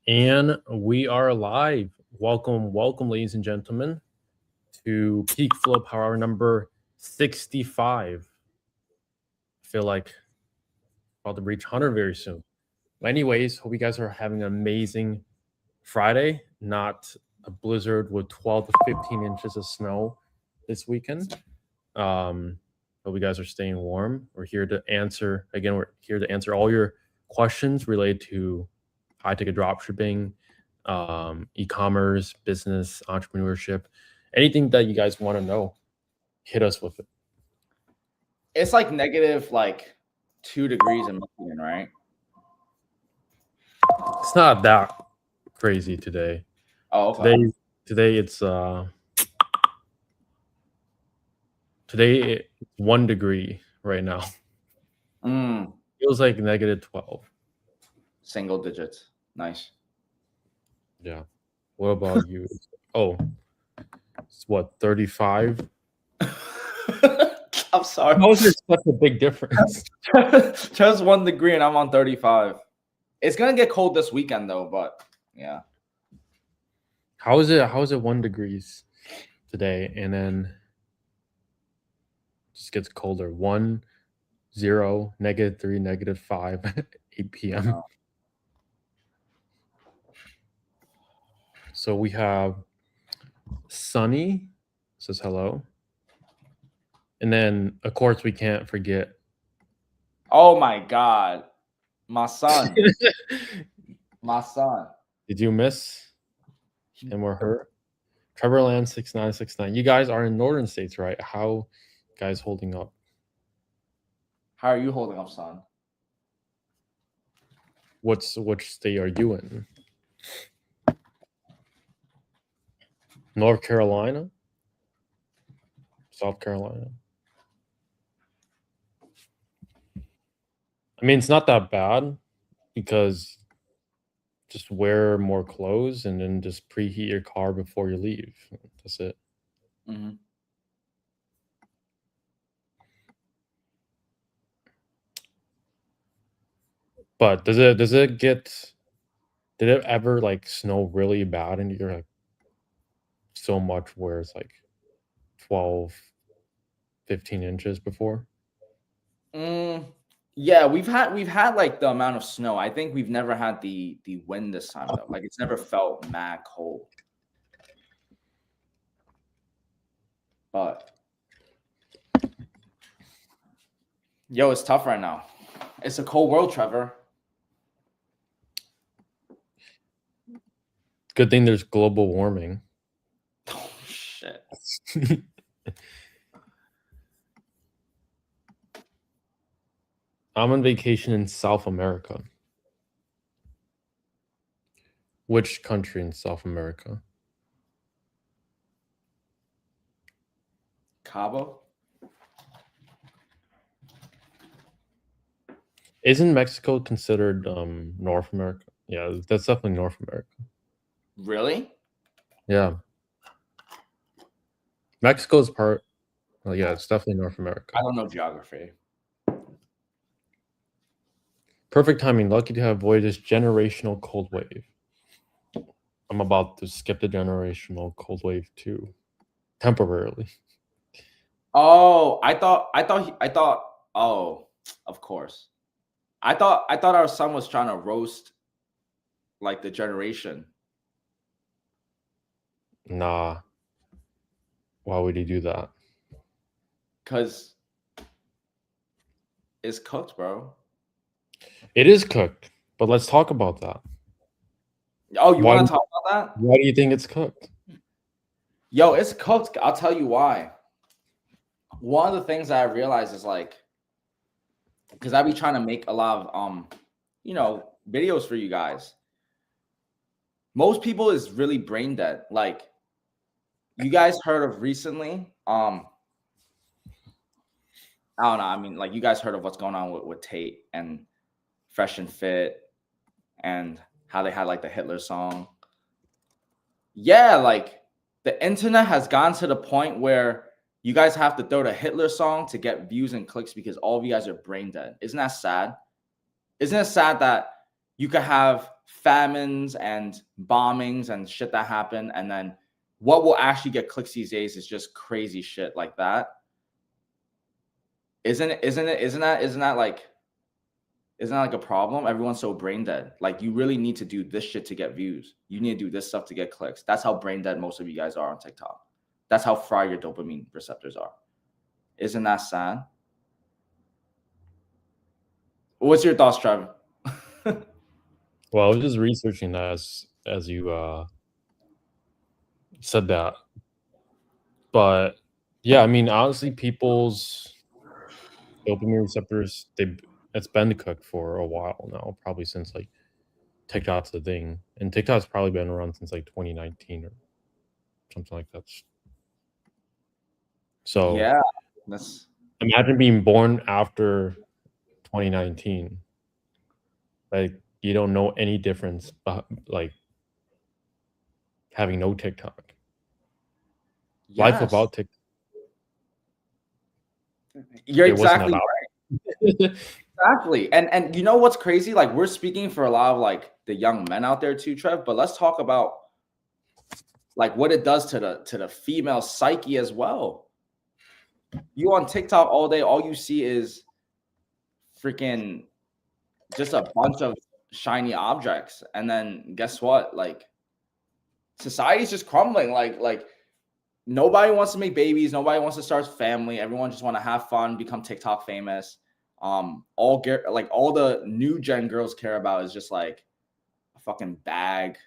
And we are live. Welcome, ladies and gentlemen, to PeakFlow Power Hour number 65. I feel like about to reach 100 very soon. But anyways, hope you guys are having an amazing Friday, not a blizzard with 12 to 15 inches of snow this weekend. Hope you guys are staying warm. We're here to answer all your questions related to high-ticket dropshipping, e-commerce, business, entrepreneurship, anything that you guys want to know. Hit us with it. It's like negative 2 degrees in Michigan, right? It's not that crazy today. Oh, okay. Today it's 1 degree right now. Feels like negative 12. Single digits. Nice. Yeah. What about you? Oh, it's what, 35? I'm sorry. How is there such a big difference? Just 1 degree and I'm on 35. It's gonna get cold this weekend though, but yeah. How is it 1 degrees today and then just gets colder? 1, 0, -3, -5, 8 p.m. So we have Sunny says hello. And then, of course, we can't forget. Oh my God. My son. My son. Did you miss him or her? Trevor Land 6969. You guys are in northern states, right? How you guys holding up? How are you holding up, son? Which state are you in? North Carolina? South Carolina? I mean, it's not that bad because just wear more clothes and then just preheat your car before you leave. That's it. But did it ever like snow really bad and you're like so much where it's like 12, 15 inches before? Yeah, we've had like the amount of snow. I think we've never had the wind this time though. Like it's never felt mad cold. But yo, it's tough right now. It's a cold world, Trevor. Good thing there's global warming. Oh shit. I'm on vacation in South America. Which country in South America? Cabo? Isn't Mexico considered North America? Yeah, that's definitely North America. Really? Yeah. Mexico's part. Oh, yeah, it's definitely North America. I don't know geography. Perfect timing. Lucky to have avoided this generational cold wave. I'm about to skip the generational cold wave too, temporarily. Oh, I thought. Oh, of course. I thought our son was trying to roast like the generation. Nah. Why would he do that? Because it's cooked, bro. It is cooked, but let's talk about that. Oh, you want to talk about that? Why do you think it's cooked? Yo, it's cooked. I'll tell you why. One of the things that I realized is like, because I be trying to make a lot of videos for you guys. Most people is really brain dead. Like, you guys heard of recently? I don't know. I mean, like, you guys heard of what's going on with Tate and Fresh and Fit and how they had like the Hitler song. Yeah, like the internet has gone to the point where you guys have to throw the Hitler song to get views and clicks because all of you guys are brain dead. Isn't that sad? Isn't it sad that you could have famines and bombings and shit that happen, and then what will actually get clicks these days is just crazy shit like that. Isn't that like a problem? Everyone's so brain dead. Like, you really need to do this shit to get views. You need to do this stuff to get clicks. That's how brain dead most of you guys are on TikTok. That's how fried your dopamine receptors are. Isn't that sad? What's your thoughts, Trevor? Well, I was just researching that as you said that. But yeah, I mean, honestly, people's dopamine receptors, it's been cooked for a while now, probably since like TikTok's the thing. And TikTok's probably been around since like 2019 or something like that. So yeah, imagine being born after 2019. Like, you don't know any difference, like having no TikTok. yes. Life without TikTok. You're exactly right. Exactly. And you know what's crazy? Like, we're speaking for a lot of like the young men out there too, Trev, but let's talk about like what it does to the female psyche as well. You on TikTok all day, all you see is freaking just a bunch of shiny objects. And then guess what? Like, society's just crumbling. Like nobody wants to make babies. Nobody wants to start a family. Everyone just want to have fun, become TikTok famous. All the new gen girls care about is just like a fucking bag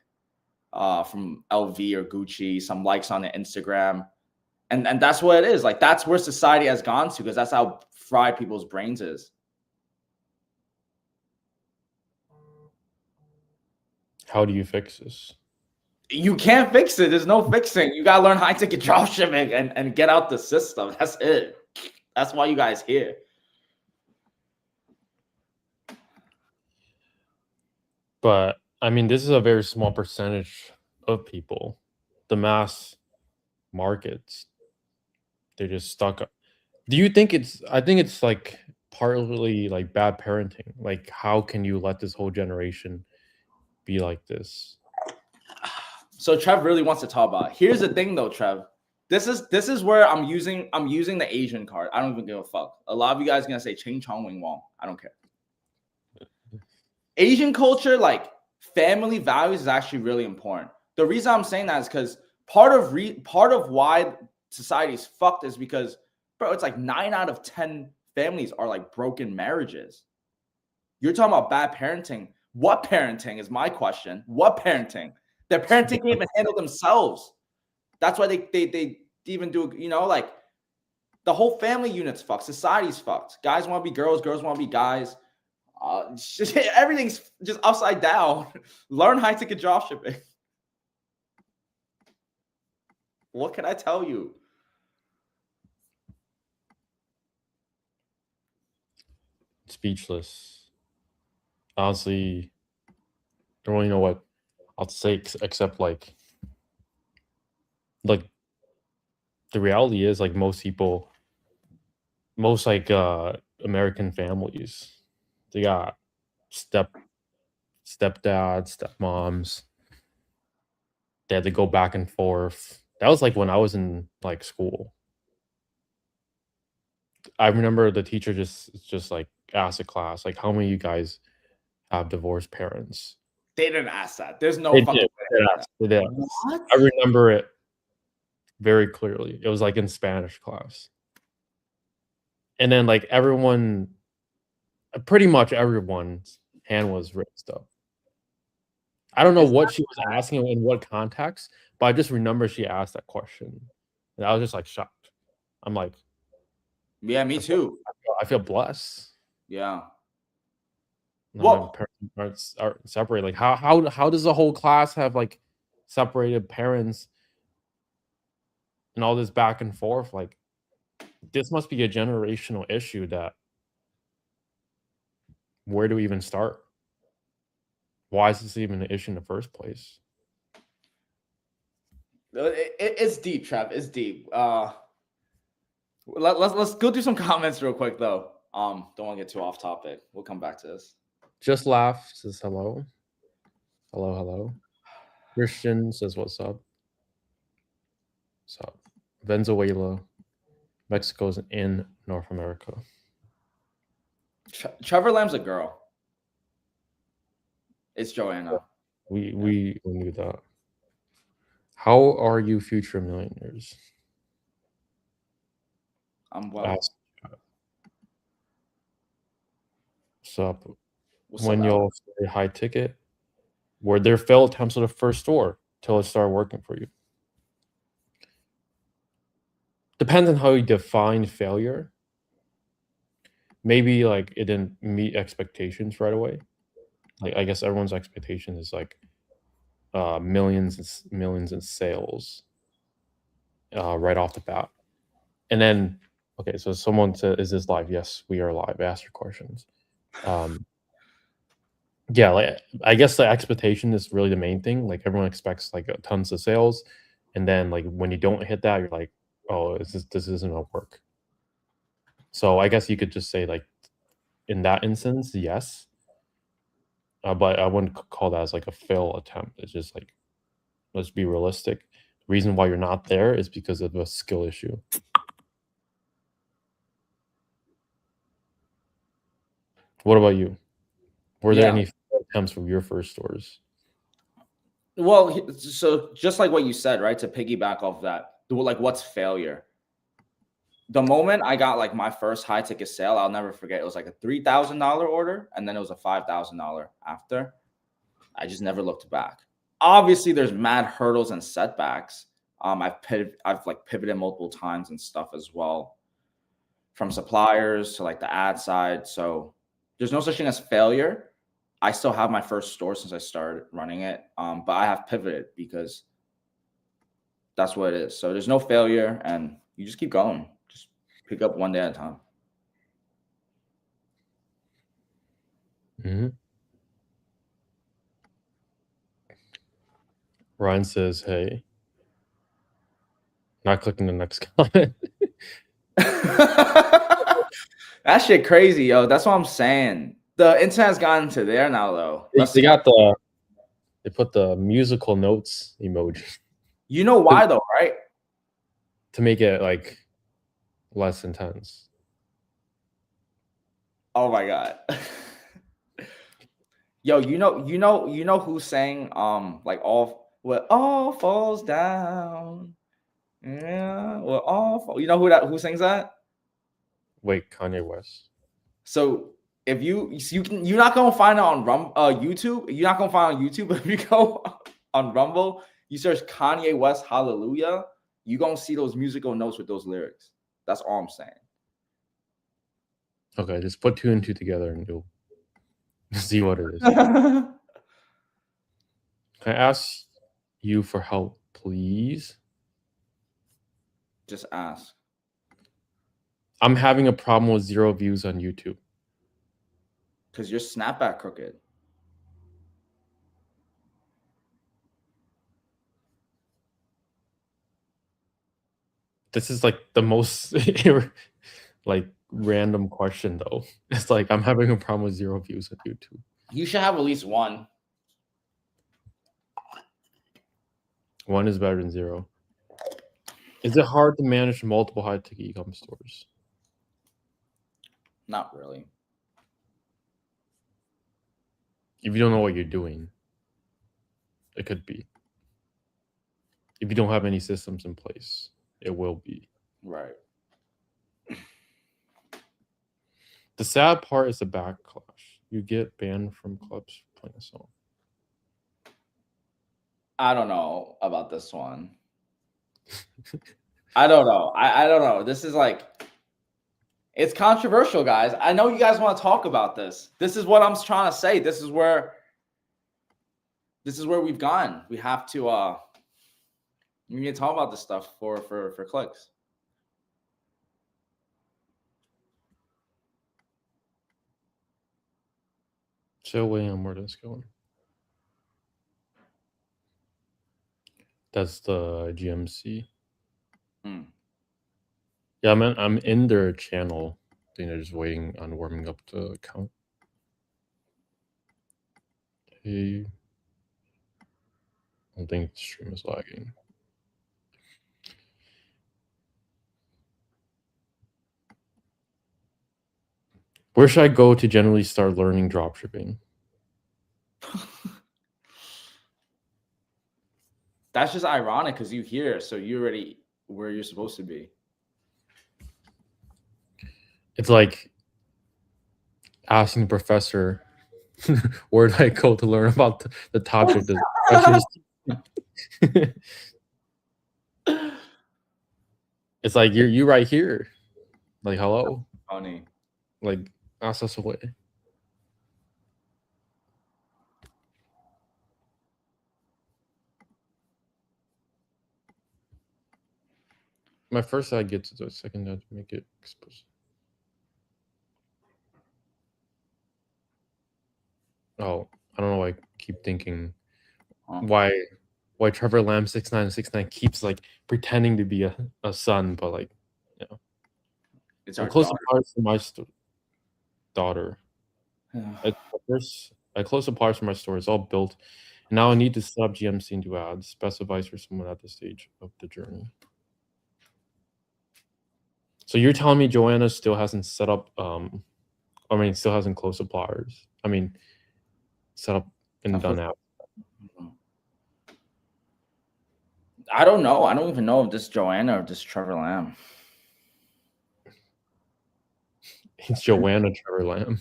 from LV or Gucci, some likes on the Instagram. And that's what it is. Like, that's where society has gone to, because that's how fried people's brains is. How do you fix this? You can't fix it. There's no fixing. You gotta learn high-ticket dropshipping and get out the system. That's it. That's why you guys here. But I mean, this is a very small percentage of people. The mass markets, they're just stuck. Do you think I think it's like partly like bad parenting. Like, how can you let this whole generation be like this? So Trev really wants to talk about it. Here's the thing though, Trev. This is where I'm using the Asian card. I don't even give a fuck. A lot of you guys are gonna say Ching Chong Wing Wong. I don't care. Asian culture, like family values, is actually really important. The reason I'm saying that is because part of why society's fucked is because, bro, it's like 9 out of 10 families are like broken marriages. You're talking about bad parenting. What parenting is my question? What parenting? Their parenting can't even handle themselves. That's why they even do, like the whole family unit's fucked. Society's fucked. Guys want to be girls. Girls want to be guys. Everything's just upside down. Learn high-ticket dropshipping. What can I tell you? Speechless. Honestly, don't really know what I'll say except like the reality is, like, most like American families, they got stepdads, stepmoms. They had to go back and forth. That was like when I was in like school. I remember the teacher just like asked a class, like, how many of you guys have divorced parents? They didn't ask that. There's no They fucking did. They did. What? I remember it very clearly. It was like in Spanish class. And then like pretty much everyone's hand was raised up. I don't know what she was asking in what context, but I just remember she asked that question. And I was just like shocked. I'm like, yeah, me too. I feel blessed. Yeah. My parents are separated. Like, how does the whole class have like separated parents and all this back and forth? Like, this must be a generational issue. That where do we even start? Why is this even an issue in the first place? It's deep, Trev. It's deep. Let's go through some comments real quick though. Don't want to get too off topic. We'll come back to this. Just Laugh says hello. Hello, hello. Christian says, "What's up?" What's up? Venezuela, Mexico's in North America. Trevor Lamb's a girl. It's Joanna. We knew that. How are you, future millionaires? I'm well. Ask. What's up? What's When up, you'll say high ticket, were there failed attempts at the first store till it started working for you? Depends on how you define failure. Maybe like it didn't meet expectations right away. Like I guess everyone's expectation is like millions in sales right off the bat. And then okay, so someone said, "Is this live?" Yes, we are live. Ask your questions. Yeah, like I guess the expectation is really the main thing. Like everyone expects like tons of sales, and then like when you don't hit that, you're like, "Oh, this isn't gonna work." So I guess you could just say like, in that instance, yes, but I wouldn't call that as like a fail attempt. It's just like, let's be realistic. The reason why you're not there is because of a skill issue. What about you? Were there any attempts from your first stores? Well, so just like what you said, right? To piggyback off that, like what's failure? The moment I got like my first high ticket sale, I'll never forget. It was like a $3,000 order, and then it was a $5,000 after. I just never looked back. Obviously, there's mad hurdles and setbacks. I've like pivoted multiple times and stuff as well, from suppliers to like the ad side. So there's no such thing as failure. I still have my first store since I started running it, but I have pivoted because that's what it is. So there's no failure, and you just keep going. Just pick up one day at a time. Mm-hmm. Ryan says, "Hey." Not clicking the next comment. That shit crazy, yo. That's what I'm saying. The internet's gotten to there now, though. They put the musical notes emoji. You know why though, right? To make it like less intense. Oh my god. Yo, you know who sang like what all falls down. Yeah, well all you know who sings that? Wait, Kanye West. So if you're not gonna find it on YouTube. You're not gonna find it on YouTube. But if you go on Rumble, you search Kanye West Hallelujah, you're gonna see those musical notes with those lyrics. That's all I'm saying. Okay, just put 2 and 2 together and you'll see what it is. Can I ask you for help, please? Just ask. I'm having a problem with 0 views on YouTube. Because your snapback crooked. This is like the most like random question though. It's like I'm having a problem with 0 views on YouTube. You should have at least one. 1 is better than 0. Is it hard to manage multiple high-ticket e-commerce stores? Not really. If you don't know what you're doing, it could be. If you don't have any systems in place, it will be. Right. The sad part is the backlash. You get banned from clubs for playing a song. I don't know about this one. I don't know. I don't know. This is like, it's controversial, guys. I know you guys want to talk about this. This is what I'm trying to say. This is where we've gone. We have to we need to talk about this stuff for clicks. Show William where this going. That's the GMC. Yeah, I'm in their channel. I think they're just waiting on warming up the account. Hey, I don't think the stream is lagging. Where should I go to generally start learning dropshipping? That's just ironic because you here, so you're already where you're supposed to be. It's like asking the professor, where did I go to learn about the topic? The it's like you right here. Like, hello. Funny. Like, ask us away. My first I get to the second I to make it explicit. Oh, I don't know why I keep thinking why Trevor Lamb 6969 keeps like pretending to be a son, but like, you know. It's I'm our close daughter. to parts for my daughter. I close the parts for my store. It's all built. And now I need to set up GMC and do ads. Specifies for someone at this stage of the journey. So you're telling me Joanna still hasn't set up still hasn't closed suppliers. Set up and done ads. I don't know. I don't even know if this is Joanna or this Trevor Lamb. It's Joanna Trevor Lamb.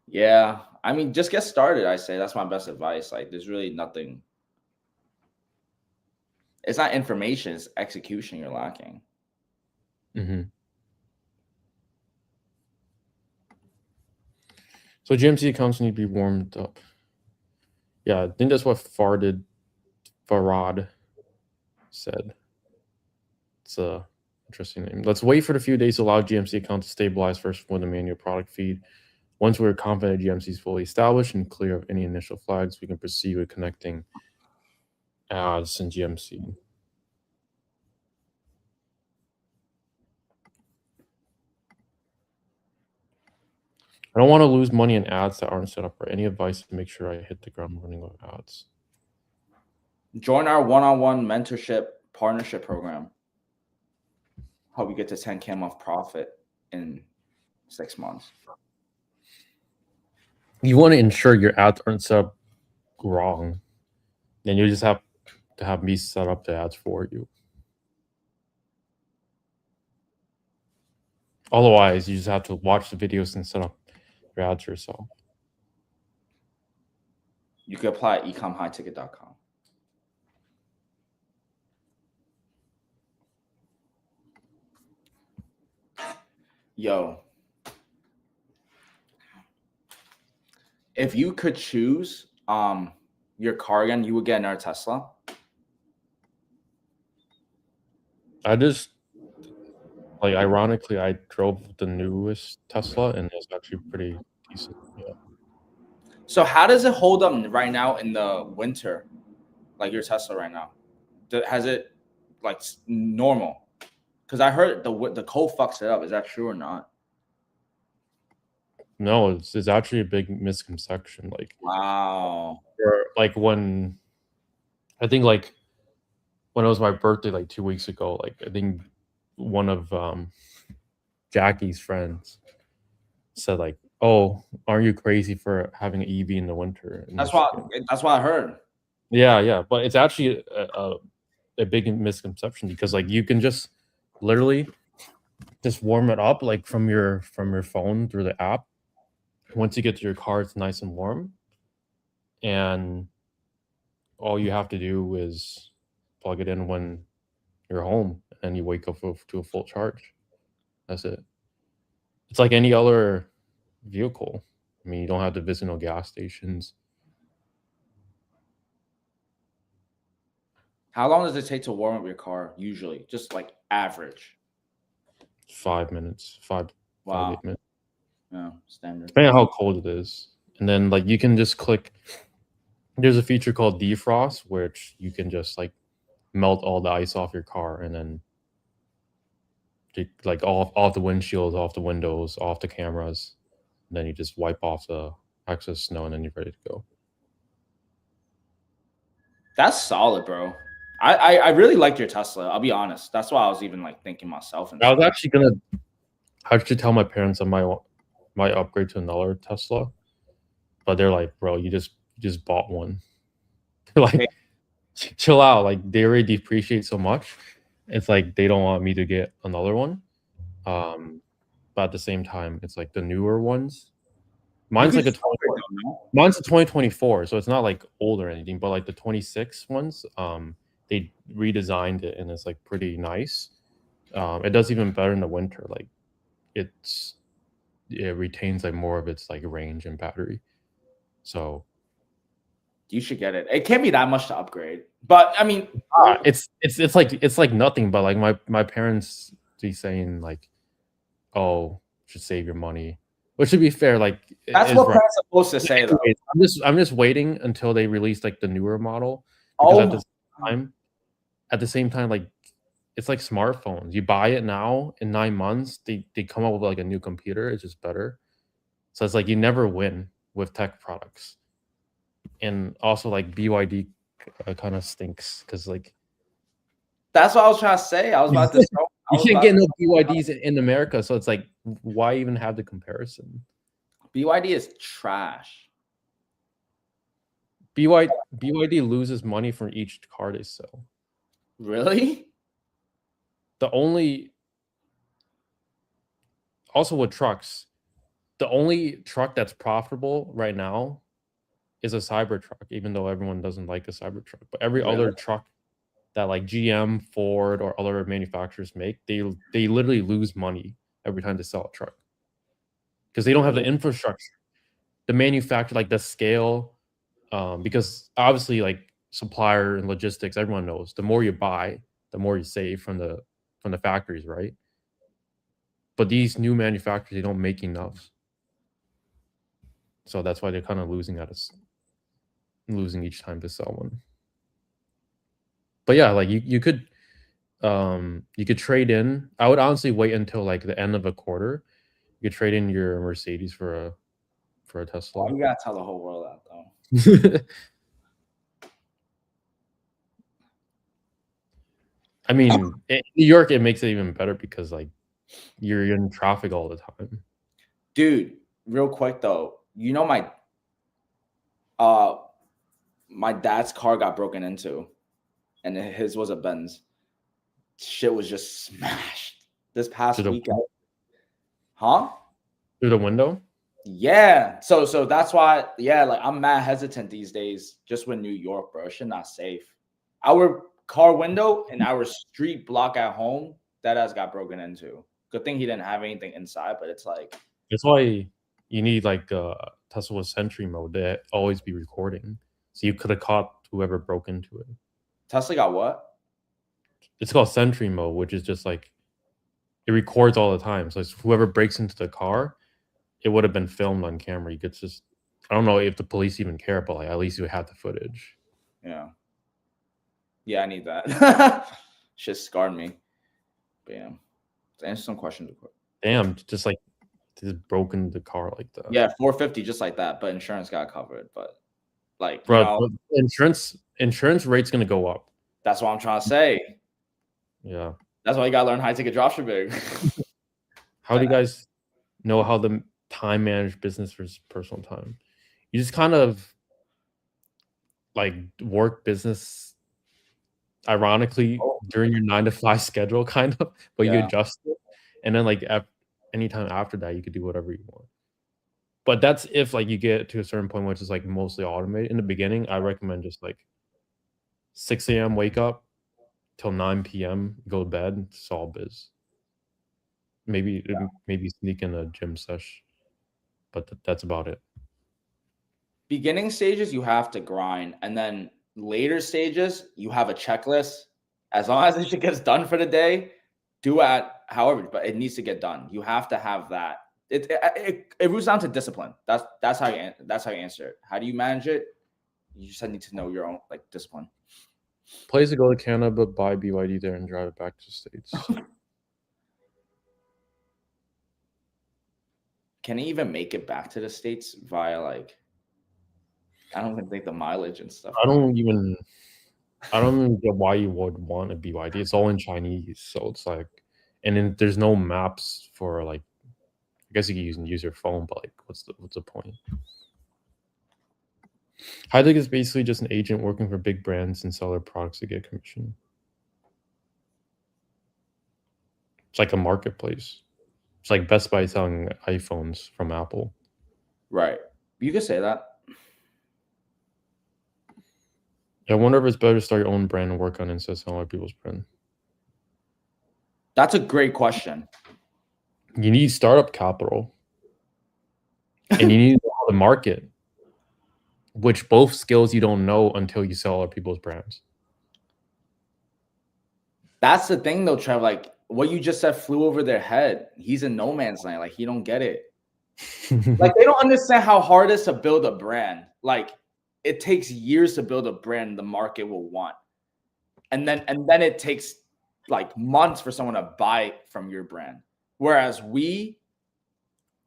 Yeah. I mean, just get started, I say. That's my best advice. Like, there's really nothing. It's not information, it's execution you're lacking. Mm-hmm. So GMC accounts need to be warmed up. Yeah, I think that's what Farad said. It's a interesting name. Let's wait for the few days to allow GMC account to stabilize first for the manual product feed. Once we're confident GMC is fully established and clear of any initial flags, we can proceed with connecting ads in GMC. I don't want to lose money in ads that aren't set up right. Any advice to make sure I hit the ground running with ads? Join our one-on-one mentorship partnership program. Help you get to 10K a month profit in 6 months. You want to ensure your ads aren't set up wrong. Then you just have to have me set up the ads for you. Otherwise, you just have to watch the videos and set up your ads yourself. You can apply at ecomhighticket.com. Yo, if you could choose your car again, you would get another Tesla. Ironically, I drove the newest Tesla and it's actually pretty decent. Yeah. So how does it hold up right now in the winter, like your Tesla right now? Has it like normal? Because I heard the cold fucks it up. Is that true or not? No, it's actually a big misconception. Like, wow. Like when it was my birthday like 2 weeks ago, like I think one of Jackie's friends said like, "Oh, aren't you crazy for having an EV in the winter?" That's what I heard. Yeah, but it's actually a big misconception because like you can just literally just warm it up like from your phone through the app. Once you get to your car, it's nice and warm, and all you have to do is plug it in when you're home, and you wake up to a full charge. That's it. It's like any other vehicle. I mean, you don't have to visit no gas stations. How long does it take to warm up your car usually? Just like average? 5 minutes. 5 to 8 minutes. Yeah, standard. Depending on how cold it is. And then like you can just click. There's a feature called defrost, which you can just like melt all the ice off your car and then like off the windshields, off the windows, off the cameras. And then you just wipe off the excess snow and then you're ready to go. That's solid, bro. I really liked your Tesla. I'll be honest. That's why I was even like thinking myself. And I was actually gonna. I should tell my parents I might upgrade to another Tesla, but they're like, bro, you just bought one. Like, chill out. Like, they already depreciate so much. It's like they don't want me to get another one. But at the same time, it's like the newer ones. Mine's like a 2024, so it's not like old or anything. But like the 26 ones, they redesigned it and it's like pretty nice. It does even better in the winter. Like, it retains like more of its like range and battery. So you should get it. It can't be that much to upgrade. But I mean, it's like nothing. But like my parents be saying like, oh, should save your money. Which, to be fair, like, that's what parents are supposed to say, though. I'm just waiting until they release like the newer model, because at the same time, like, it's like smartphones. You buy it now, in 9 months, they come up with like a new computer. It's just better. So it's like you never win with tech products. And also, like, BYD kind of stinks because, like, that's what I was trying to say. I was about to. You can't get no BYDs in America, so it's like, why even have the comparison? BYD is trash. BYD loses money from each car they sell. Really? Also with trucks, the only truck that's profitable right now is a Cybertruck, even though everyone doesn't like a Cybertruck. But every other truck that like GM, Ford, or other manufacturers make, they literally lose money every time they sell a truck because they don't have the infrastructure, the manufacture, like the scale. Because obviously, like, supplier and logistics, everyone knows the more you buy, the more you save from the factories, right? But these new manufacturers, they don't make enough, so that's why they're kind of losing each time to sell one. But yeah, like, you could trade in. I would honestly wait until like the end of a quarter. You could trade in your Mercedes for a Tesla. You gotta tell the whole world that, though. I mean, in New York, it makes it even better because, like, you're in traffic all the time. Dude, real quick though, you know my dad's car got broken into, and his was a Benz. Shit was just smashed this past weekend. Huh? Through the window? Yeah. So that's why, yeah, like, I'm mad hesitant these days just with New York, bro. Shit not safe. Our car window in our street block at home, that has got broken into. Good thing he didn't have anything inside, but it's like, that's why you need like Tesla Sentry mode to always be recording, so you could have caught whoever broke into it. Tesla got what? It's called Sentry mode, which is just like, it records all the time. So it's whoever breaks into the car, it would have been filmed on camera. You could just, I don't know if the police even care, but like, at least you have the footage. Yeah. Yeah, I need that. Shit scarred me. But yeah. Let's answer some questions. Damn, just broken the car like that. Yeah, 450 just like that, but insurance got covered. But like, bro, insurance rate's gonna go up. That's what I'm trying to say. Yeah. That's why you gotta learn high ticket dropshipping. How do you guys know how to time manage business versus personal time? You just kind of like work business ironically during your 9 to 5 schedule, kind of, but you adjust it, and then like anytime after that, you could do whatever you want. But that's if like you get to a certain point which is like mostly automated. In the beginning, I recommend just like 6 a.m. wake up till 9 p.m. go to bed, solve biz. Maybe sneak in a gym sesh, but that's about it. Beginning stages, you have to grind, and then later stages, you have a checklist. As long as it shit gets done for the day, do it however, but it needs to get done. You have to have that. It roots down to discipline. That's how you answer it. How do you manage it? You just need to know your own like discipline. Place to go to Canada, but buy BYD there and drive it back to the States. Can he even make it back to the States via like? I don't even think the mileage and stuff. I don't even. I don't even get why you would want a BYD. It's all in Chinese, so it's like, and then there's no maps for like. I guess you can use your phone, but like, what's the point? Heidegger is basically just an agent working for big brands and sell their products to get commission. It's like a marketplace. It's like Best Buy selling iPhones from Apple. Right. You could say that. I wonder if it's better to start your own brand and work on it instead of selling other people's brand. That's a great question. You need startup capital. And you need to know the market, which both skills you don't know until you sell other people's brands. That's the thing though, Trev. Like what you just said flew over their head. He's in no man's land. Like he don't get it. Like they don't understand how hard it is to build a brand. Like it takes years to build a brand the market will want. And then it takes like months for someone to buy from your brand. Whereas we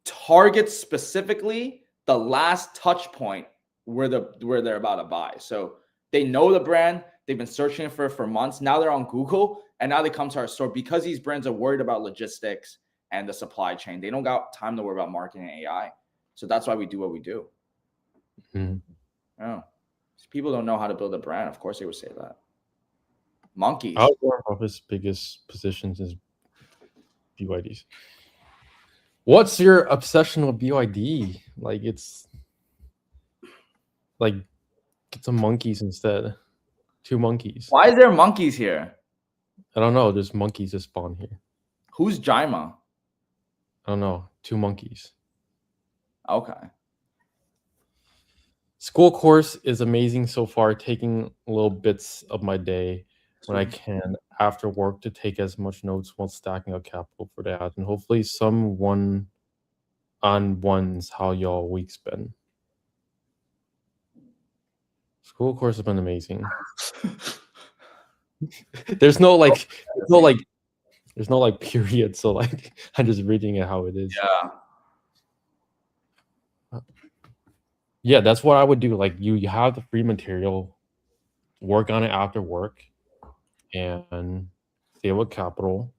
target specifically the last touch point where they're about to buy. So they know the brand, they've been searching for months. Now they're on Google and now they come to our store because these brands are worried about logistics and the supply chain. They don't got time to worry about marketing and AI. So that's why we do what we do. Oh, people don't know how to build a brand. Of course they would say that. Monkeys. I was one of his biggest positions is BYDs. What's your obsession with BYD? Like it's like get some monkeys instead. 2 monkeys. Why is there monkeys here? I don't know. There's monkeys that spawn here. Who's Jaima? I don't know. 2 monkeys. Okay. School course is amazing so far, taking little bits of my day when I can after work to take as much notes while stacking up capital for that. And hopefully some one-on-ones how y'all week's been. School course has been amazing. There's no period, so like I'm just reading it how it is. Yeah, that's what I would do. Like you have the free material, work on it after work, and save up capital.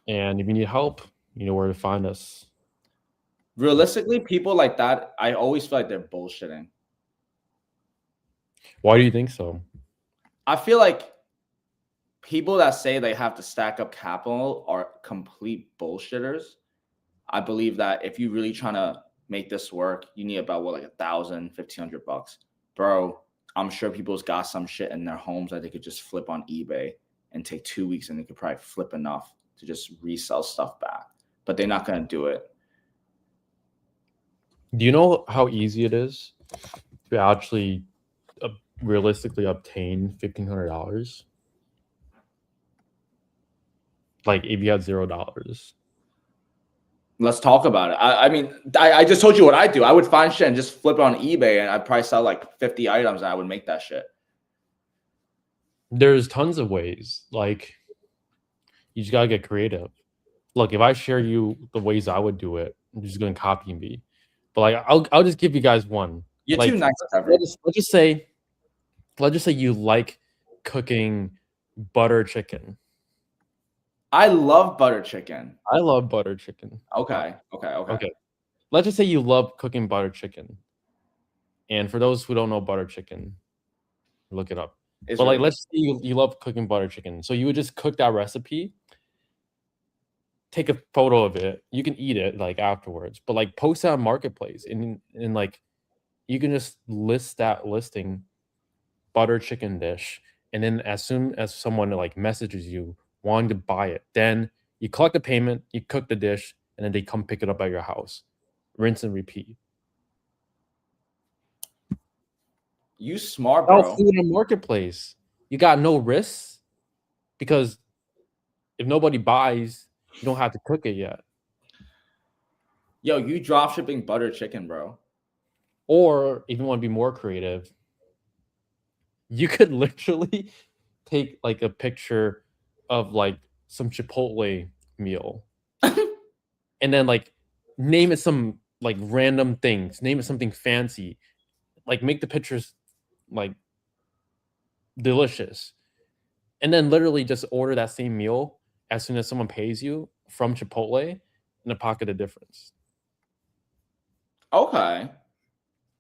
And if you need help, you know where to find us. Realistically, people like that, I always feel like they're bullshitting. Why do you think so? I feel like people that say they have to stack up capital are complete bullshitters. I believe that if you're really trying to make this work, you need about what, like $1,000, $1,500, bro. I'm sure people's got some shit in their homes that they could just flip on eBay and take 2 weeks, and they could probably flip enough to just resell stuff back. But they're not gonna do it. Do you know how easy it is to actually realistically obtain $1,500? Like if you had $0. Let's talk about it. I mean, I just told you what I do. I would find shit and just flip it on eBay, and I'd probably sell like 50 items, and I would make that shit. There's tons of ways. Like you just gotta get creative. Look, if I share you the ways I would do it, you're just gonna copy me. But like I'll just give you guys one. You're like, too nice, Trevor. Let's just say you like cooking butter chicken. I love butter chicken. I love butter chicken. Okay. Let's just say you love cooking butter chicken. And for those who don't know butter chicken, look it up. But like, let's say you love cooking butter chicken. So you would just cook that recipe, take a photo of it. You can eat it like afterwards, but like post that on Marketplace, and like you can just list that listing butter chicken dish. And then as soon as someone like messages you wanting to buy it, then you collect the payment, you cook the dish, and then they come pick it up at your house. Rinse and repeat. You smart, bro. Food in a marketplace. You got no risks because if nobody buys, you don't have to cook it yet. Yo, you drop shipping butter chicken, bro. Or if you want to be more creative, you could literally take like a picture of like some Chipotle meal and then like name it some like random things, name it something fancy, like make the pictures like delicious, and then literally just order that same meal as soon as someone pays you from Chipotle and pocket the difference. Okay.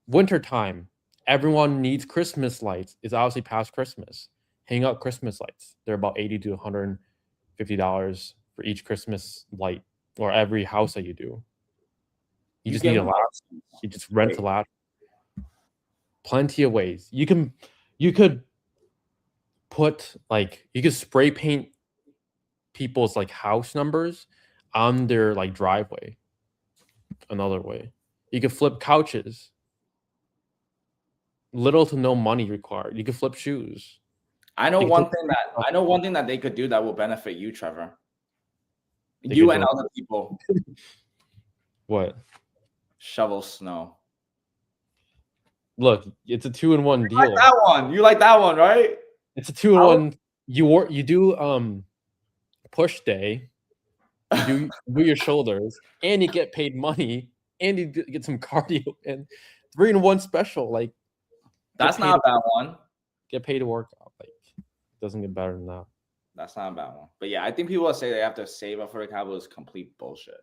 Wintertime, everyone needs Christmas lights. It's obviously past Christmas. Hang up Christmas lights. They're about $80 to $150 for each Christmas light, or every house that you do. You just need a ladder. You just rent a ladder. Plenty of ways. You could put like, you could spray paint people's like house numbers on their like driveway. Another way. You could flip couches. Little to no money required. You could flip shoes. I know one thing that they could do that will benefit you, Trevor. You and other people. What? Shovel snow. Look, it's a 2-in-1 deal. Like that one. You like that one, right? It's a 2-in-1. You do push day. You do your shoulders, and you get paid money, and you get some cardio, and 3-in-1 special. Like, that's not a bad one. Get paid to work out. Like, doesn't get better than that. That's not a bad one. But yeah, I think people that say they have to save up for the capital is complete bullshit.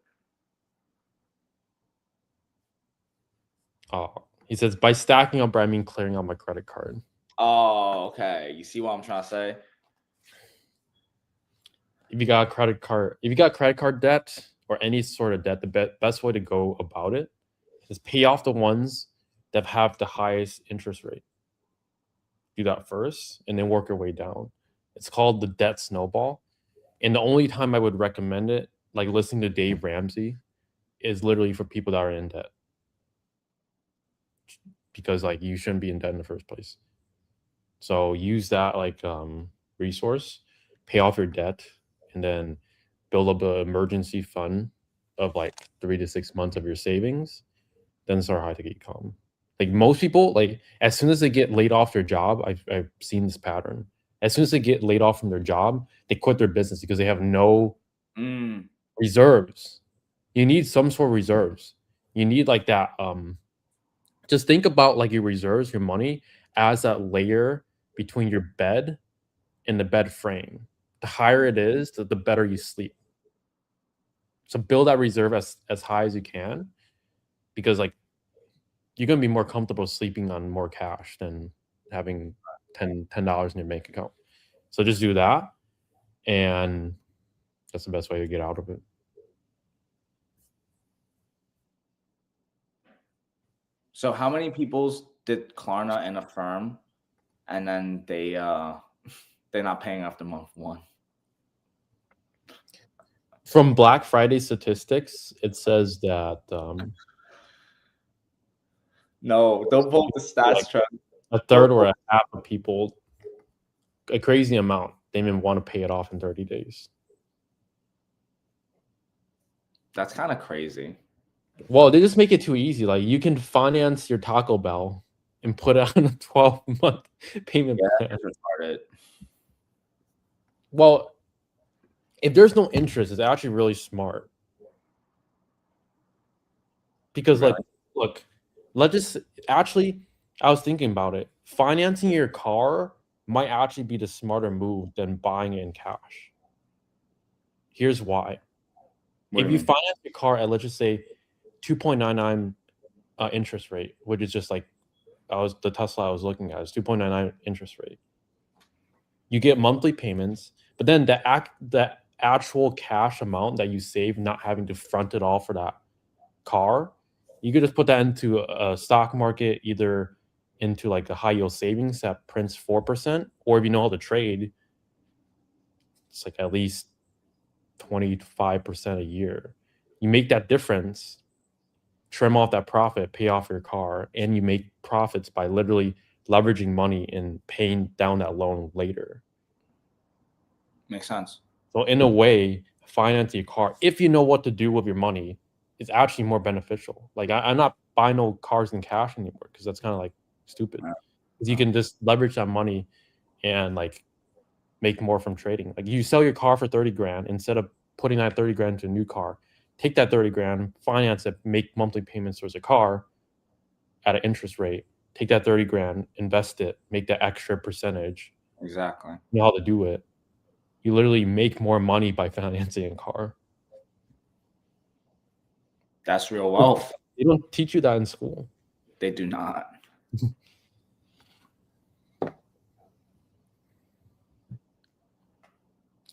Oh, he says, by stacking up, I mean clearing out my credit card. Oh, okay. You see what I'm trying to say? If you got credit card debt or any sort of debt, the best way to go about it is pay off the ones that have the highest interest rate. Do that first and then work your way down. It's called the debt snowball. And the only time I would recommend it, like listening to Dave Ramsey, is literally for people that are in debt. Because like you shouldn't be in debt in the first place. So use that like resource, pay off your debt, and then build up an emergency fund of like 3 to 6 months of your savings. Then start high tech e-com. Like most people, like as soon as they get laid off their job, I've seen this pattern. As soon as they get laid off from their job, they quit their business because they have no reserves. You need some sort of reserves. You need like that. Just think about like your reserves, your money as that layer between your bed and the bed frame. The higher it is, the better you sleep. So build that reserve as high as you can, because like you're gonna be more comfortable sleeping on more cash than having $10 in your bank account. So just do that, and that's the best way to get out of it. So how many people did Klarna and Affirm, and then they're not paying after month one? From Black Friday statistics, it says that no, don't pull the stats, Trevor. A third or a half of people, a crazy amount, they even want to pay it off in 30 days. That's kind of crazy. Well, they just make it too easy. Like you can finance your Taco Bell and put it on a 12-month payment plan. That's retarded. Well, if there's no interest, it's actually really smart. Because like, look, let's just actually, I was thinking about it. Financing your car might actually be the smarter move than buying it in cash. Here's why. If you finance your car at, let's just say, 2.99 interest rate, which is just like the Tesla I was looking at is 2.99 interest rate. You get monthly payments, but then the actual cash amount that you save, not having to front it all for that car, you could just put that into a stock market, either into like a high yield savings that prints 4%, or if you know how to trade, it's like at least 25% a year. You make that difference, trim off that profit, pay off your car, and you make profits by literally leveraging money and paying down that loan later. Makes sense. So in a way, financing your car, if you know what to do with your money, is actually more beneficial. Like I'm not buying no cars in cash anymore because that's kind of like stupid. Because you can just leverage that money and like make more from trading. Like you sell your car for 30 grand, instead of putting that 30 grand into a new car, take that 30 grand, finance it, make monthly payments towards a car at an interest rate, take that 30 grand, invest it, make that extra percentage. Exactly. You know how to do it. You literally make more money by financing a car. That's real wealth. They don't teach you that in school. They do not.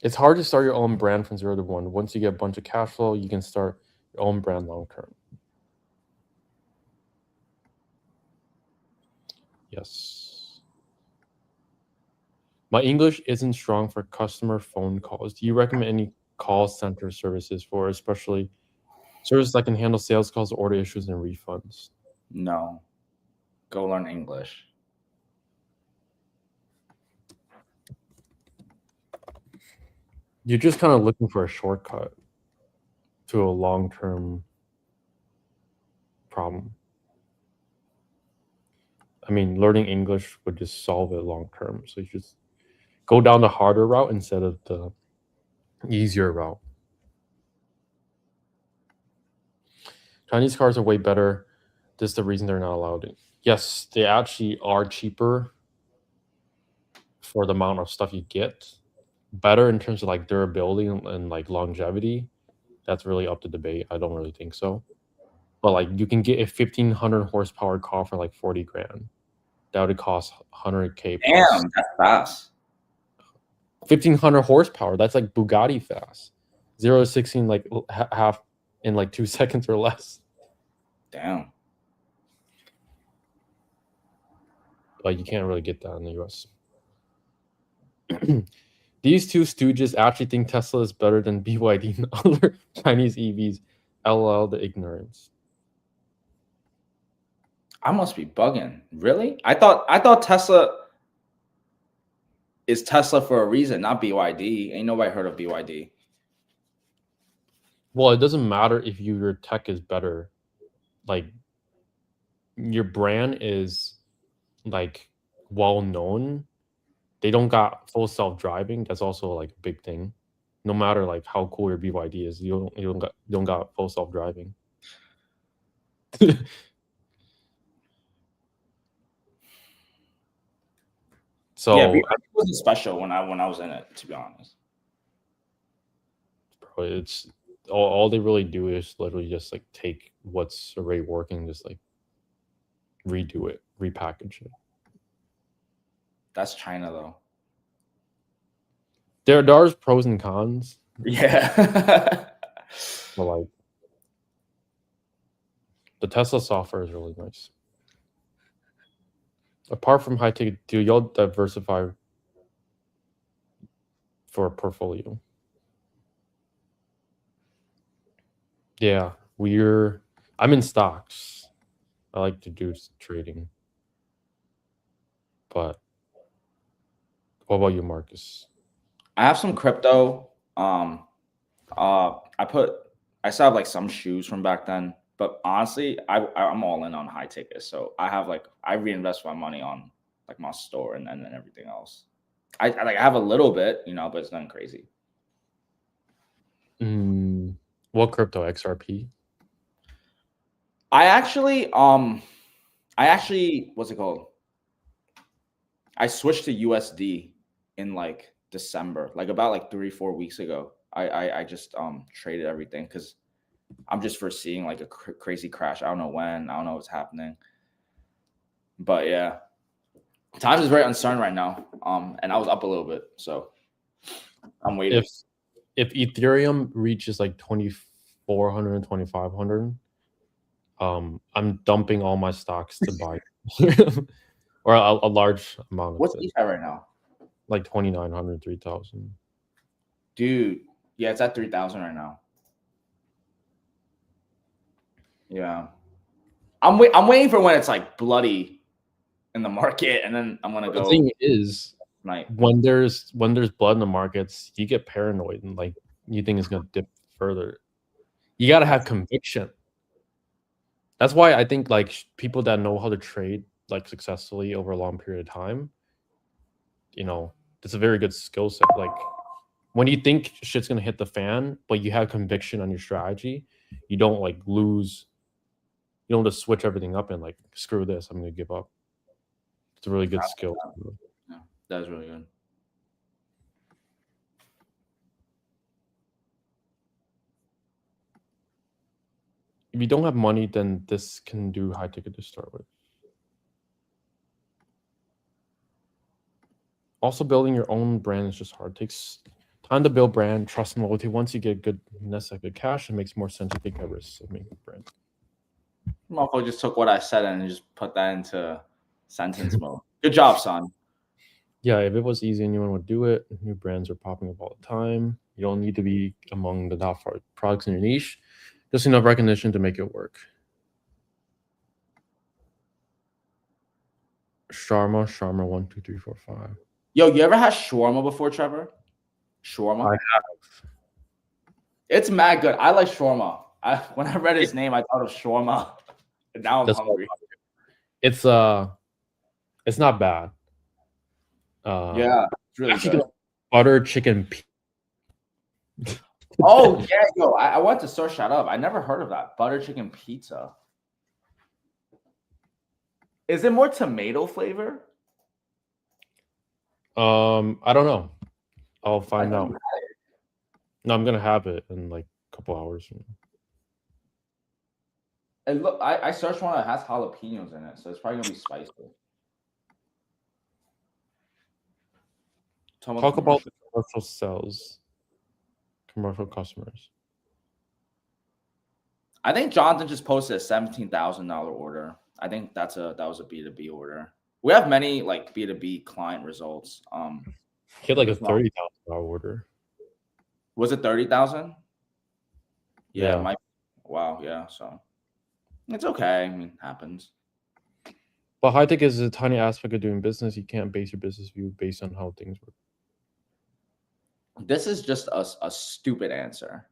It's hard to start your own brand from 0 to 1. Once you get a bunch of cash flow, you can start your own brand long term. Yes. My English isn't strong for customer phone calls. Do you recommend any call center services for, especially services that can handle sales calls, order issues, and refunds? No. Go learn English. You're just kind of looking for a shortcut to a long-term problem. I mean, learning English would just solve it long-term. So you just go down the harder route instead of the easier route. Chinese cars are way better. This is the reason they're not allowed in. Yes, they actually are cheaper for the amount of stuff you get. Better in terms of like durability and like longevity. That's really up to debate. I don't really think so. But like you can get a 1500 horsepower car for like 40 grand. That would cost 100K plus. Damn, that's fast. 1500 horsepower. That's like Bugatti fast. 0 to 16 like half in like 2 seconds or less. Damn. But you can't really get that in the US. These two stooges actually think Tesla is better than BYD and other Chinese EVs. LOL, the ignorance. I must be bugging. Really? I thought Tesla is Tesla for a reason, not BYD. Ain't nobody heard of BYD. Well, it doesn't matter if your tech is better. Like your brand is like well known. They don't got full self-driving. That's also like a big thing. No matter like how cool your BYD is, you don't got full self-driving. So yeah, BYD wasn't special when I was in it, to be honest. Bro, it's all they really do is literally just like take what's already working, just like redo it, repackage it. That's China though. There's pros and cons. Yeah. But like the Tesla software is really nice. Apart from high tech, do y'all diversify for a portfolio? Yeah, I'm in stocks. I like to do trading. But what about you, Marcus? I have some crypto. I still have like some shoes from back then, but honestly, I'm all in on high tickets. So I reinvest my money on like my store and then everything else. I have a little bit, but it's nothing crazy. What crypto? XRP? I actually what's it called? I switched to USD in like December, like about like 3-4 weeks ago. I just traded everything because I'm just foreseeing like a crazy crash. I don't know when. I don't know what's happening. But yeah, times is very uncertain right now. And I was up a little bit, so I'm waiting. If Ethereum reaches like 2,400 and 2,500, I'm dumping all my stocks to buy or a large amount of What's it. ETH right now? Like 2,900, 3,000. Dude, yeah, it's at 3,000 right now. Yeah, I'm waiting for when it's like bloody in the market, and then I'm gonna go. The thing is, like when there's blood in the markets, you get paranoid and like you think it's gonna dip further. You gotta have conviction. That's why I think like people that know how to trade like successfully over a long period of time, it's a very good skill set. Like when you think shit's gonna hit the fan, but you have conviction on your strategy, you don't like lose. You don't just switch everything up and like screw this, I'm gonna give up. It's a really good skill. Yeah, that was really good. If you don't have money, then this can do high ticket to start with. Also, building your own brand is just hard. It takes time to build brand, trust, and loyalty. Once you get good nest like good cash, it makes more sense to take that risk of making a brand. Motherfucker just took what I said and just put that into sentence mode. Good job, son. Yeah, if it was easy, anyone would do it. New brands are popping up all the time. You don't need to be among the top products in your niche. Just enough recognition to make it work. Sharma 1, 2, 3, 4, 5. Yo, you ever had shawarma before, Trevor? Shawarma? I have. It's mad good. I like shawarma. When I read his name, I thought of shawarma. And now I'm hungry. It's not bad. Yeah, it's really actually good. Butter chicken. Oh yeah, yo, I want to search that up. I never heard of that. Butter chicken pizza. Is it more tomato flavor? I don't know. I'll find out. No, I'm gonna have it in like a couple hours. And look, I searched one that has jalapenos in it, so it's probably gonna be spicy. Talk about the commercial sales, commercial customers. I think Jonathan just posted a $17,000 order. I think that was a B2B order. We have many like B2B client results. He had like a $30,000 order. Was it 30,000? Yeah. Wow. Yeah. So it's okay. I mean, happens. But high tech is a tiny aspect of doing business. You can't base your business view based on how things work. This is just a stupid answer.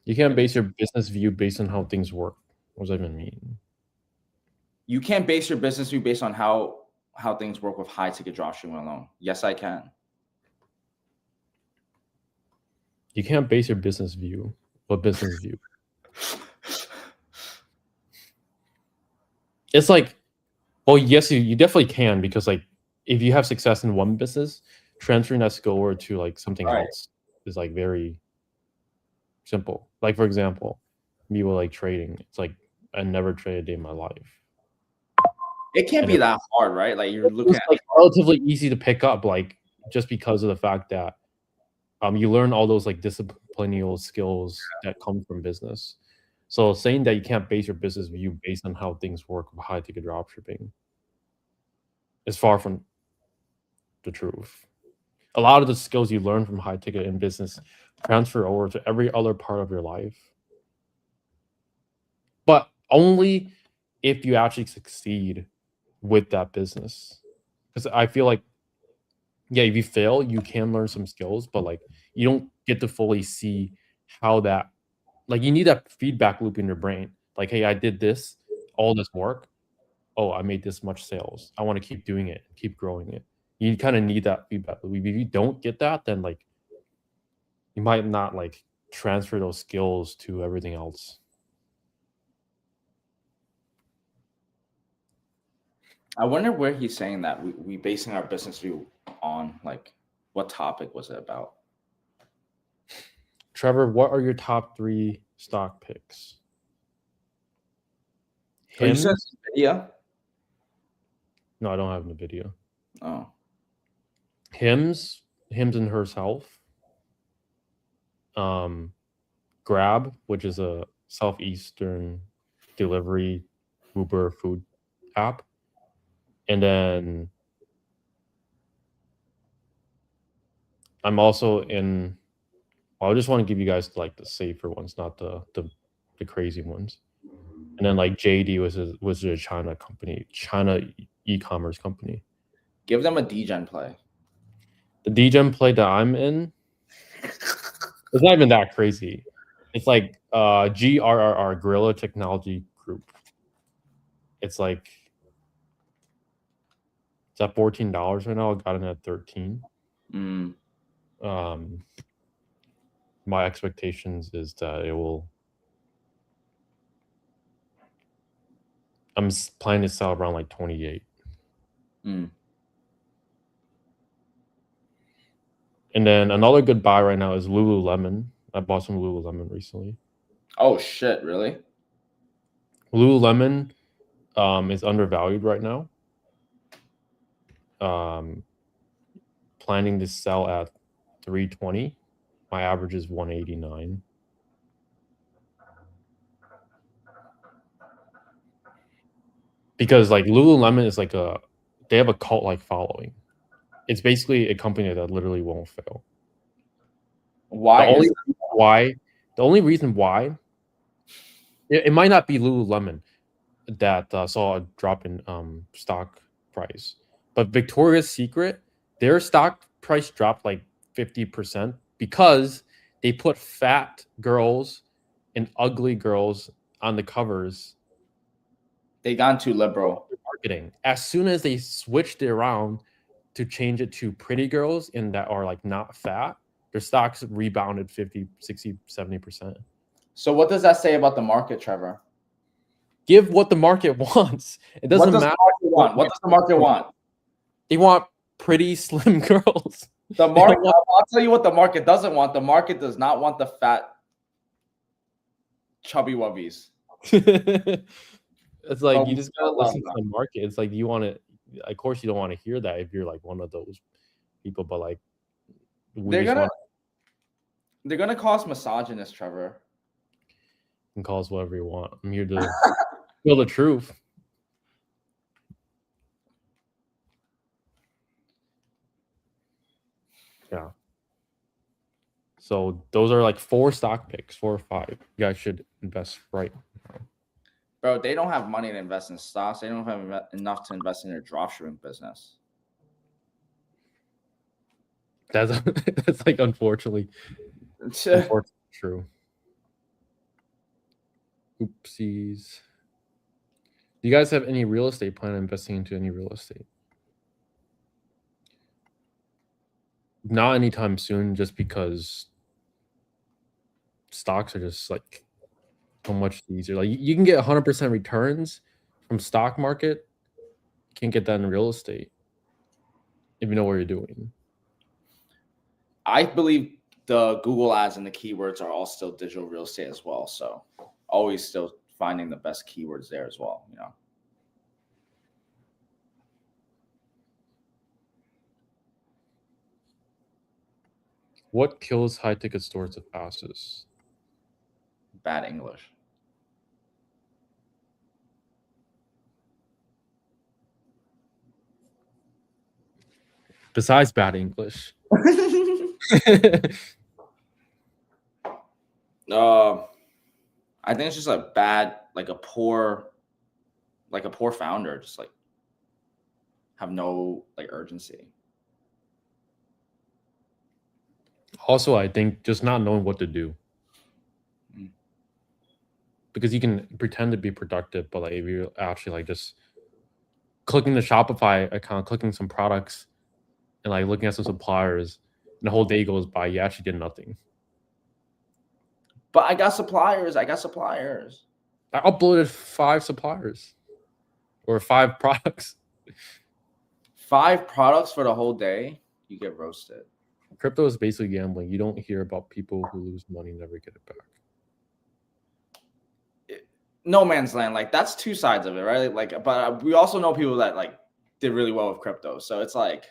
You can't base your business view based on how things work. What does that even mean? You can't base your business view based on how things work with high ticket dropshipping alone. Yes, I can. You can't base your business view. What business view? It's like, well, yes, you definitely can, because like if you have success in one business, transferring that skill over to like something else is like very simple. Like for example, me with like trading, it's like I never traded a day in my life. It can't be that hard, right? Like you're looking at like relatively easy to pick up, like just because of the fact that you learn all those like disciplinary skills that come from business. So saying that you can't base your business view based on how things work with high ticket dropshipping is far from the truth. A lot of the skills you learn from high ticket in business transfer over to every other part of your life, but only if you actually succeed with that business. Because I feel like, yeah, if you fail, you can learn some skills, but like you don't get to fully see how that, like you need that feedback loop in your brain. Like, hey, I did this, all this work. Oh, I made this much sales. I want to keep doing it, keep growing it. You kind of need that feedback loop. If you don't get that, then like you might not like transfer those skills to everything else. I wonder where he's saying that we basing our business view on, like, what topic was it about? Trevor, what are your top 3 stock picks? You said NVIDIA? No, I don't have NVIDIA. Oh. Hims and herself. Grab, which is a Southeastern delivery Uber food app. And then I'm also in, well, I just want to give you guys like the safer ones, not the crazy ones. And then like JD was a China company, China e-commerce company. Give them a degen play. The degen play that I'm in, it's not even that crazy. It's like GRRR, Guerrilla Technology Group. It's like, it's at $14 right now. I got it at 13. My expectations is that it will. I'm planning to sell around like 28. And then another good buy right now is Lululemon. I bought some Lululemon recently. Oh shit! Really? Lululemon is undervalued right now. Planning to sell at 320. My average is 189. Because like Lululemon is like they have a cult like following. It's basically a company that literally won't fail. Why? The only reason why it might not be Lululemon that saw a drop in stock price, but Victoria's Secret, their stock price dropped like 50% because they put fat girls and ugly girls on the covers. They gone too liberal. Marketing. As soon as they switched it around to change it to pretty girls and that are like not fat, their stocks rebounded 50, 60, 70%. So what does that say about the market, Trevor? Give what the market wants. It doesn't matter. What does the market want? They want pretty slim girls. The market. I'll tell you what the market doesn't want. The market does not want the fat, chubby wubbies. It's like you just gotta listen to the market. It's like you want to. Of course, you don't want to hear that if you're like one of those people. But like, they're gonna call us misogynist, Trevor. You can call us whatever you want. I'm here to feel the truth. Yeah. So those are like 4 stock picks, 4 or 5. You guys should invest right now. Bro, they don't have money to invest in stocks. They don't have enough to invest in their dropshipping business. That's like unfortunately true. Oopsies. Do you guys have any real estate plan on investing into any real estate? Not anytime soon, just because stocks are just like so much easier. Like you can get 100% returns from stock market. You can't get that in real estate if you know what you're doing. I believe the Google ads and the keywords are all still digital real estate as well. So always still finding the best keywords there as well, you know. What kills high ticket stores the fastest? Bad English. Besides bad English. I think it's just a bad, like a poor founder, just like have no like urgency. Also, I think just not knowing what to do. Because you can pretend to be productive, but like if you're actually like just clicking the Shopify account, clicking some products, and like looking at some suppliers, and the whole day goes by, you actually did nothing. But I got suppliers. I uploaded 5 suppliers or 5 products. 5 products for the whole day. You get roasted. Crypto is basically gambling. You don't hear about people who lose money and never get it back. No man's land. Like that's 2 sides of it, right? Like, but we also know people that like did really well with crypto. So it's like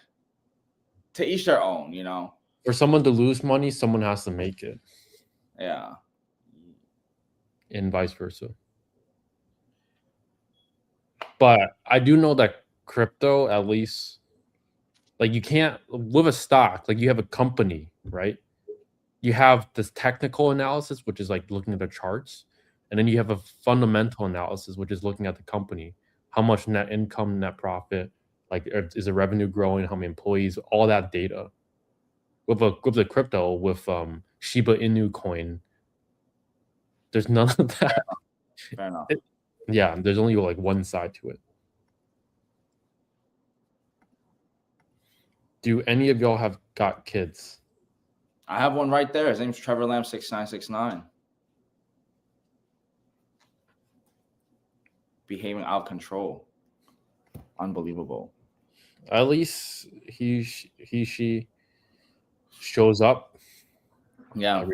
to each their own, you know. For someone to lose money, someone has to make it. Yeah. And vice versa. But I do know that crypto, at least, like you can't with a stock, like you have a company, right? You have this technical analysis, which is like looking at the charts, and then you have a fundamental analysis, which is looking at the company, how much net income, net profit, like is the revenue growing, how many employees, all that data. With the crypto, with Shiba Inu coin, there's none of that. Fair enough. Yeah, there's only like one side to it. Do any of y'all have got kids? I have one right there. His name's Trevor Lamb 6969. Behaving out of control. Unbelievable. At least she shows up. Yeah.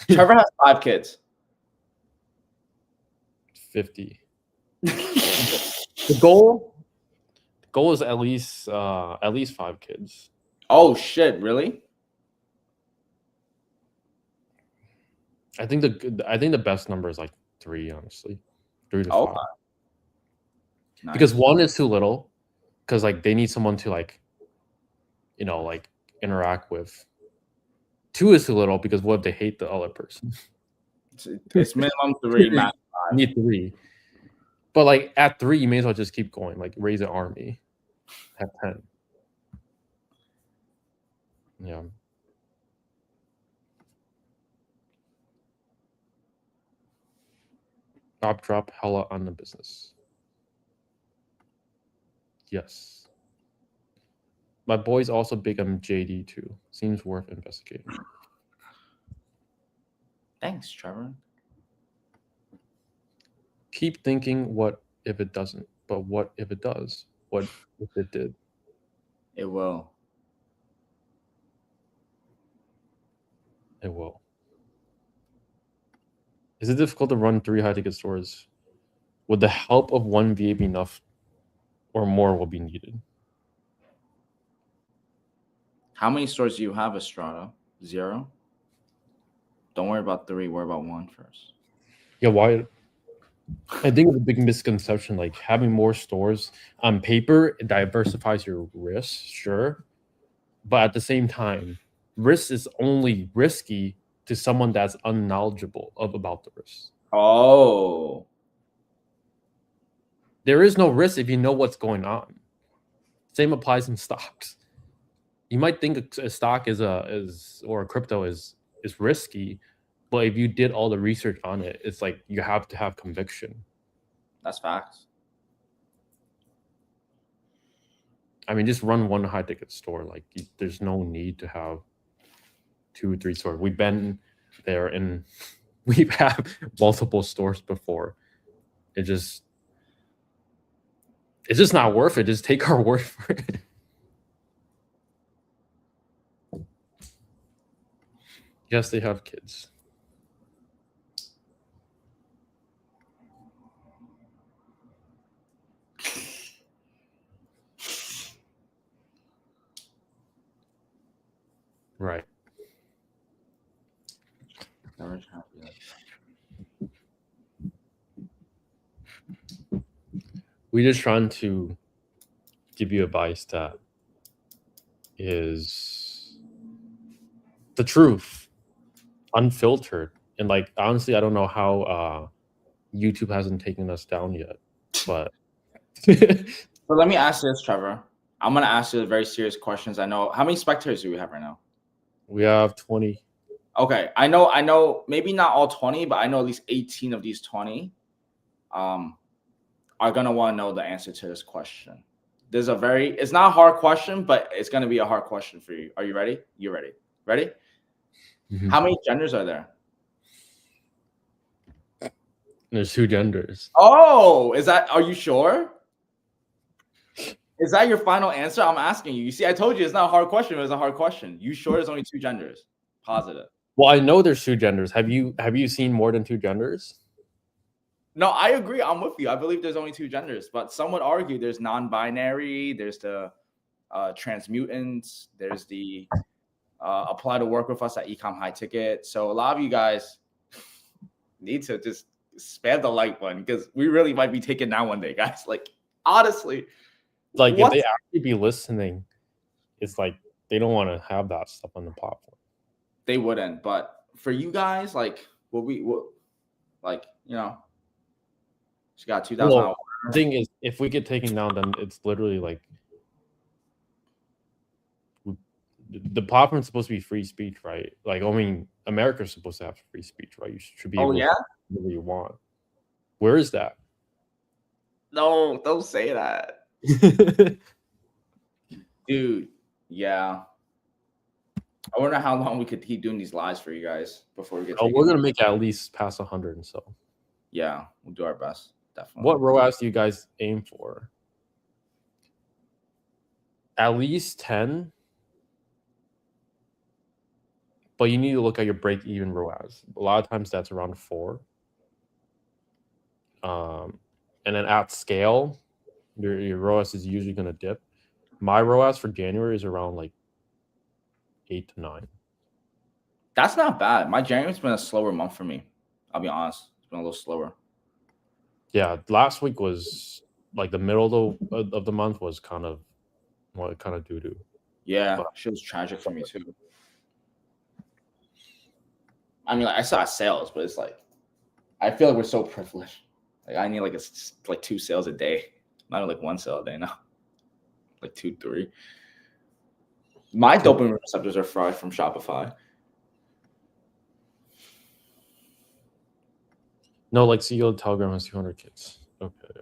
Trevor has 5 kids. 50. The goal is at least 5 kids. Oh shit! Really? I think the best number is like 3, honestly, 3 to 5. Nice. Because 1 is too little, because like they need someone to like, like interact with. 2 is too little because what if they hate the other person? It's minimum 3, max 5. You need 3. But like at 3, you may as well just keep going. Like raise an army. Have 10. Yeah. Drop hella on the business. Yes. My boy's also big on JD too. Seems worth investigating. Thanks, Trevor. Keep thinking, what if it doesn't? But what if it does? What if it did? It will. It will. Is it difficult to run 3 high-ticket stores? Would the help of 1 VA be enough, or more will be needed? How many stores do you have, Estrada? 0? Don't worry about 3. Worry about 1 first. Yeah, why? I think it's a big misconception. Like having more stores on paper, it diversifies your risk, sure. But at the same time, risk is only risky to someone that's unknowledgeable about the risk. Oh. There is no risk if you know what's going on. Same applies in stocks. You might think a stock or a crypto is risky, but if you did all the research on it, it's like you have to have conviction. That's facts. I mean, just run 1 high ticket store. Like, there's no need to have 2 or 3 stores. We've been there and we've had multiple stores before. It's just not worth it. Just take our word for it. Yes, they have kids. Right. We're just trying to give you advice that is the truth, unfiltered. And like, honestly, I don't know how YouTube hasn't taken us down yet, but So let me ask you this, Trevor. I'm gonna ask you very serious questions. I know. How many spectators do we have right now? we have 20. Okay, I know. Maybe not all 20, but I know at least 18 of these 20 are gonna want to know the answer to this question. It's not a hard question, but it's gonna be a hard question for you. Are you ready? You ready? Ready? Mm-hmm. How many genders are there? There's 2 genders. Oh, are you sure? Is that your final answer? I'm asking you. You see, I told you it's not a hard question. It was a hard question. You sure there's only 2 genders? Positive. Well, I know there's 2 genders. Have you seen more than 2 genders? No, I agree. I'm with you. I believe there's only 2 genders, but some would argue there's non-binary, there's the transmutants, there's the apply to work with us at Ecom High Ticket. So a lot of you guys need to just spam the like button because we really might be taken down one day, guys. Like, honestly. Like, if they actually be listening, it's like they don't want to have that stuff on the platform. They wouldn't, but for you guys, like, she got 2,000 hours. The thing is, if we get taken down, then it's literally like the platform's supposed to be free speech, right? Like, I mean, America's supposed to have free speech, right? You should be able to do whatever you want. Where is that? No, don't say that. Dude, yeah. I wonder how long we could keep doing these lives for you guys before we get taken. We're going to make it at least past 100 and so. Yeah, we'll do our best. Definitely. What ROAS do you guys aim for? At least 10. but you need to look at your break-even ROAS. A lot of times that's around 4. And then at scale, your ROAS is usually going to dip. My ROAS for January is around like 8 to 9. That's not bad. My January's been a slower month for me. I'll be honest. It's been a little slower. Yeah, last week was like the middle of the month was kind of doo-doo. Yeah, shit was tragic for me too. I mean, like, I saw sales, but it's like I feel like we're so privileged. Like I need like 2 sales a day, not like 1 sale a day now. Like 2, 3. My dopamine receptors are fried from Shopify. No, like CEO Telegram has 200 kids. Okay.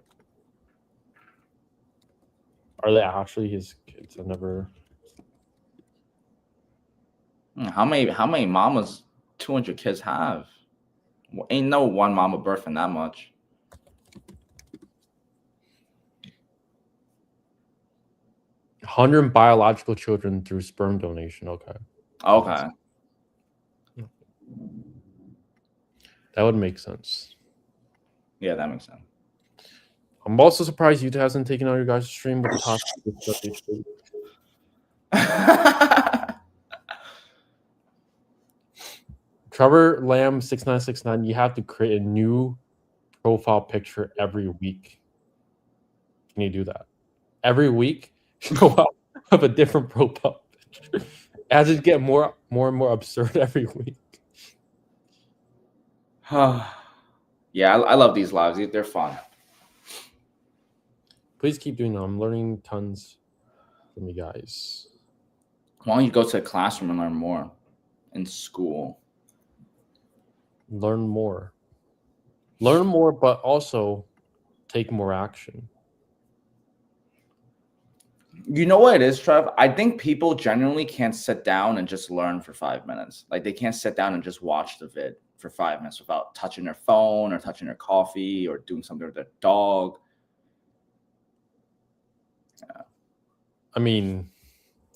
Are they actually his kids? I never. How many mamas 200 kids have? Well, ain't no one mama birthing that much. $100 biological children through sperm donation. Okay. Okay. That would make sense. Yeah, that makes sense. I'm also surprised YouTube hasn't taken out your guys' stream with the top. Trevor Lamb 6969. You have to create a new profile picture every week. Can you do that? Every week, go out of a different profile picture as it get more and more absurd every week. Yeah, I love these lives. They're fun. Please keep doing them. I'm learning tons from you guys. Why don't you go to a classroom and learn more in school? Learn more. Learn more, but also take more action. You know what it is, Trev? I think people genuinely can't sit down and just learn for 5 minutes. Like they can't sit down and just watch the vid for 5 minutes without touching their phone or touching their coffee or doing something with their dog. Yeah. I mean,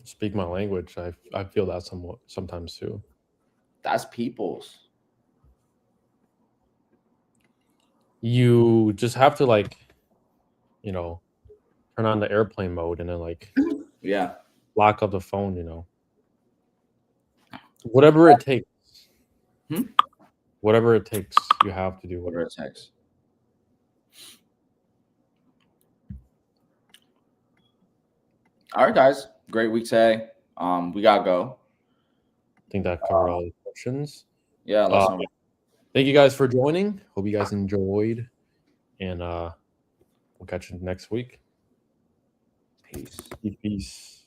speak my language. I feel that sometimes too. That's people's. You just have to turn on the airplane mode and then lock up the phone. Whatever it takes. Whatever it takes, you have to do whatever it takes. All right, guys. Great week today. We gotta go. I think that covered all the questions. Yeah. Thank you guys for joining. Hope you guys enjoyed, and we'll catch you next week. Peace. Peace.